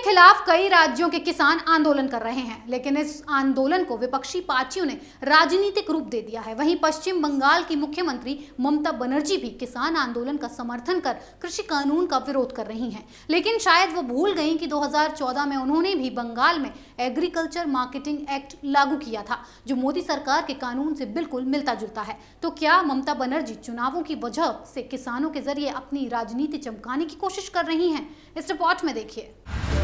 खिलाफ कई राज्यों के किसान आंदोलन कर रहे हैं, लेकिन इस आंदोलन को विपक्षी पार्टियों ने राजनीतिक रूप दे दिया है। वहीं पश्चिम बंगाल की मुख्यमंत्री ममता बनर्जी भी किसान आंदोलन का समर्थन कर कृषि कानून का विरोध कर रही हैं। लेकिन शायद वो भूल गईं कि 2014 में उन्होंने भी बंगाल में एग्रीकल्चर मार्केटिंग एक्ट लागू किया था, जो मोदी सरकार के कानून से बिल्कुल मिलता जुलता है। तो क्या ममता बनर्जी चुनावों की वजह से किसानों के जरिए अपनी राजनीति चमकाने की कोशिश कर रही हैं? इस रिपोर्ट में देखिए।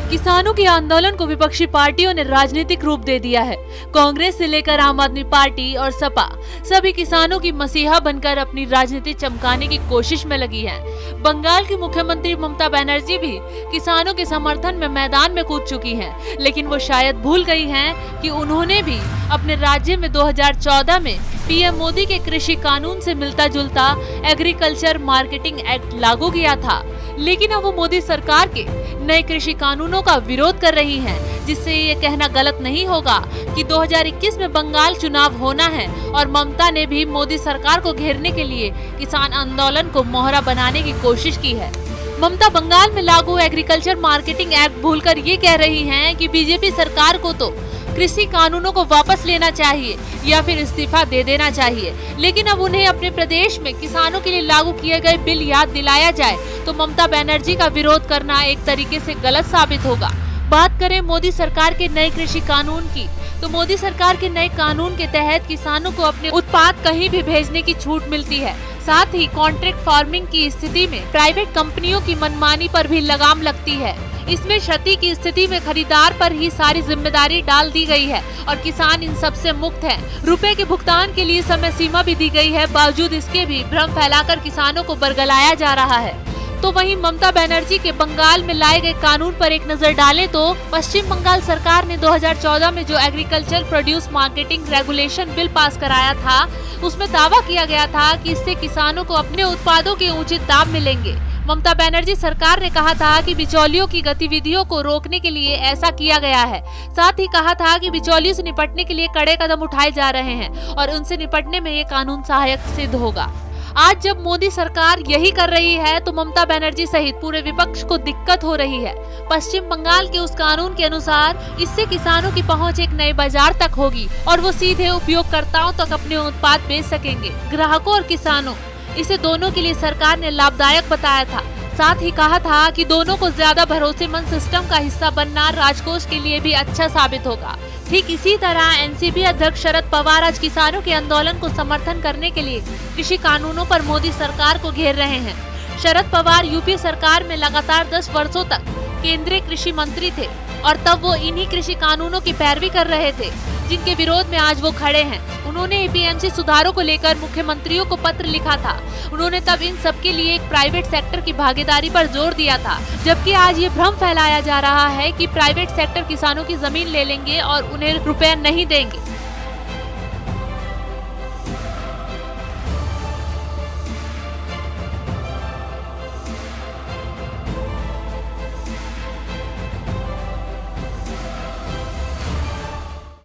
किसानों के आंदोलन को विपक्षी पार्टियों ने राजनीतिक रूप दे दिया है। कांग्रेस से लेकर आम आदमी पार्टी और सपा सभी किसानों की मसीहा बनकर अपनी राजनीति चमकाने की कोशिश में लगी है। बंगाल की मुख्यमंत्री ममता बनर्जी भी किसानों के समर्थन में मैदान में कूद चुकी हैं, लेकिन वो शायद भूल गई हैं कि उन्होंने भी अपने राज्य में 2014 में पीएम मोदी के कृषि कानून से मिलता जुलता एग्रीकल्चर मार्केटिंग एक्ट लागू किया था। लेकिन अब वो मोदी सरकार के नए कृषि कानूनों का विरोध कर रही हैं, जिससे ये कहना गलत नहीं होगा कि 2021 में बंगाल चुनाव होना है और ममता ने भी मोदी सरकार को घेरने के लिए किसान आंदोलन को मोहरा बनाने की कोशिश की है। ममता बंगाल में लागू एग्रीकल्चर मार्केटिंग एक्ट भूलकर ये कह रही हैं कि बीजेपी सरकार को तो कृषि कानूनों को वापस लेना चाहिए या फिर इस्तीफा दे देना चाहिए। लेकिन अब उन्हें अपने प्रदेश में किसानों के लिए लागू किए गए बिल याद दिलाया जाए तो ममता बनर्जी का विरोध करना एक तरीके से गलत साबित होगा। बात करें मोदी सरकार के नए कृषि कानून की, तो मोदी सरकार के नए कानून के तहत किसानों को अपने उत्पाद कहीं भी भेजने की छूट मिलती है। साथ ही कॉन्ट्रैक्ट फार्मिंग की स्थिति में प्राइवेट कंपनियों की मनमानी पर भी लगाम लगती है। इसमें क्षति की स्थिति में खरीदार पर ही सारी जिम्मेदारी डाल दी गई है और किसान इन सब से मुक्त है। रुपए के भुगतान के लिए समय सीमा भी दी गई है। बावजूद इसके भी भ्रम फैलाकर किसानों को बरगलाया जा रहा है। तो वहीं ममता बनर्जी के बंगाल में लाए गए कानून पर एक नजर डालें तो पश्चिम बंगाल सरकार ने 2014 में जो agriculture produce marketing regulation bill pass कराया था, उसमें दावा किया गया था कि इससे किसानों को अपने उत्पादों के उचित दाम मिलेंगे। ममता बनर्जी सरकार ने कहा था कि बिचौलियों की गतिविधियों को रोकने के लिए ऐसा किया गया है। साथ ही कहा था कि बिचौलियों से निपटने के लिए कड़े कदम उठाए जा रहे हैं और उनसे निपटने में ये कानून सहायक सिद्ध होगा। आज जब मोदी सरकार यही कर रही है तो ममता बनर्जी सहित पूरे विपक्ष को दिक्कत हो रही है। पश्चिम बंगाल के उस कानून के अनुसार इससे किसानों की पहुंच एक नए बाजार तक होगी और वो सीधे उपयोगकर्ताओं तक अपने उत्पाद बेच सकेंगे। ग्राहकों और किसानों इसे दोनों के लिए सरकार ने लाभदायक बताया था। साथ ही कहा था कि दोनों को ज्यादा भरोसेमंद सिस्टम का हिस्सा बनना राजकोष के लिए भी अच्छा साबित होगा। ठीक इसी तरह एनसीपी अध्यक्ष शरद पवार आज किसानों के आंदोलन को समर्थन करने के लिए कृषि कानूनों पर मोदी सरकार को घेर रहे हैं। शरद पवार यूपी सरकार में लगातार 10 वर्षों तक केंद्रीय कृषि मंत्री थे और तब वो इन्हीं कृषि कानूनों की पैरवी कर रहे थे, जिनके विरोध में आज वो खड़े हैं। उन्होंने एपीएमसी सुधारों को लेकर मुख्यमंत्रियों को पत्र लिखा था। उन्होंने तब इन सब के लिए एक प्राइवेट सेक्टर की भागीदारी पर जोर दिया था, जबकि आज ये भ्रम फैलाया जा रहा है कि प्राइवेट सेक्टर किसानों की जमीन ले लेंगे और उन्हें रुपए नहीं देंगे।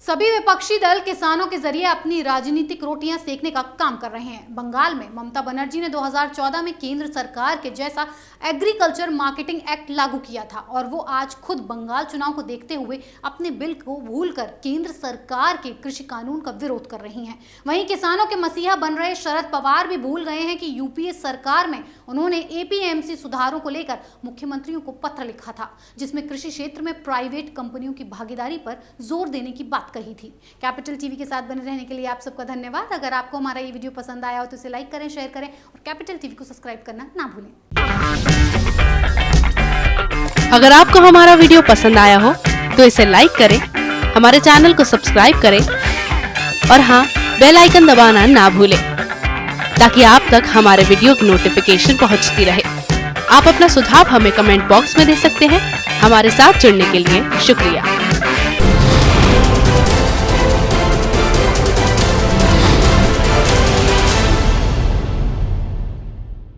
सभी विपक्षी दल किसानों के जरिए अपनी राजनीतिक रोटियां सेकने का काम कर रहे हैं। बंगाल में ममता बनर्जी ने 2014 में केंद्र सरकार के जैसा एग्रीकल्चर मार्केटिंग एक्ट लागू किया था और वो आज खुद बंगाल चुनाव को देखते हुए अपने बिल को भूलकर केंद्र सरकार के कृषि कानून का विरोध कर रही हैं। वहीं किसानों के मसीहा बन रहे शरद पवार भी भूल गए हैं कि यूपीए सरकार में उन्होंने एपीएमसी सुधारों को लेकर मुख्यमंत्रियों को पत्र लिखा था, जिसमें कृषि क्षेत्र में प्राइवेट कंपनियों की भागीदारी पर जोर देने की बात कही थी। कैपिटल टीवी के साथ बने रहने के लिए आप सबका धन्यवाद। अगर आपको हमारा ये वीडियो पसंद आया हो तो इसे लाइक करें, शेयर करें और कैपिटल टीवी को सब्सक्राइब करना ना भूलें। अगर आपको हमारा वीडियो पसंद आया हो तो इसे लाइक करें, हमारे चैनल को सब्सक्राइब करें और हाँ, बेल आइकन दबाना ना भूलें ताकि आप तक हमारे वीडियो की नोटिफिकेशन पहुंचती रहे। आप अपना सुझाव हमें कमेंट बॉक्स में दे सकते हैं। हमारे साथ जुड़ने के लिए शुक्रिया।